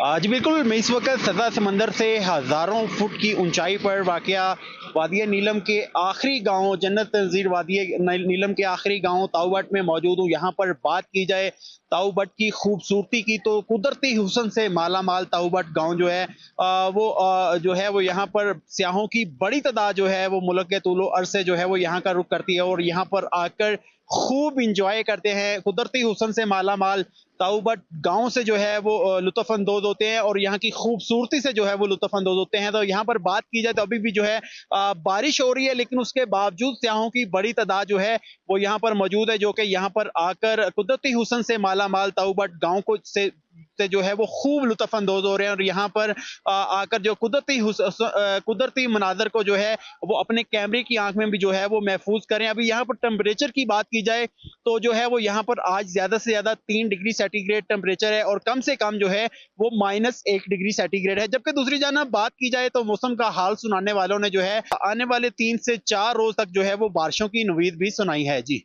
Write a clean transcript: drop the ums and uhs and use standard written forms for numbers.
जी बिल्कुल, मैं इस वक़्त सतह समंदर से हज़ारों फुट की ऊंचाई पर वाक़या वादिया नीलम के आखिरी गांव जन्नत नज़ीर वादिया नीलम के आखिरी गांव ताऊ बट में मौजूद हूँ। यहाँ पर बात की जाए ताऊ बट की खूबसूरती की तो कुदरती हुस्न से माला माल ताऊ बट गाँव जो है जो है वो यहाँ पर सियाहों की बड़ी तादाद जो है वो मुल्क के तूलो अर्ज़ से जो है वो यहाँ का रुख करती है और यहाँ पर आकर खूब इंजॉय करते हैं। कुदरती हुस्न से माला माल ताऊ बट गाँव से जो है वो लुत्फ़ अंदोज़ होते हैं और यहाँ की खूबसूरती से जो है वो लुत्फ़ अंदोज़ होते हैं। तो यहाँ पर बात की जाए तो अभी भी जो है बारिश हो रही है, लेकिन उसके बावजूद सियाहों की बड़ी तादाद जो है वो यहाँ पर मौजूद है, जो कि यहाँ पर आकर कुदरती हुस्न से माला माल ताऊ बट गाँव को से जो है वो खूब लुत्फ़ अंदोज़ हो रहे हैं और यहाँ पर आकर जो कुदरती मनाज़र को जो है वो अपने कैमरे की आँख में भी जो है वो महफूज़ करें। अभी यहाँ पर टेम्परेचर की बात की जाए तो जो है वो यहाँ पर आज ज़्यादा से ज़्यादा 3 डिग्री सेंटीग्रेड टेम्परेचर है और कम से कम जो है वो -1 डिग्री सेंटीग्रेड है। जबकि दूसरी जानब बात की जाए तो मौसम का हाल सुनाने वालों ने जो है आने वाले 3 से 4 रोज़ तक जो है वो बारिशों की उम्मीद भी सुनाई है। जी।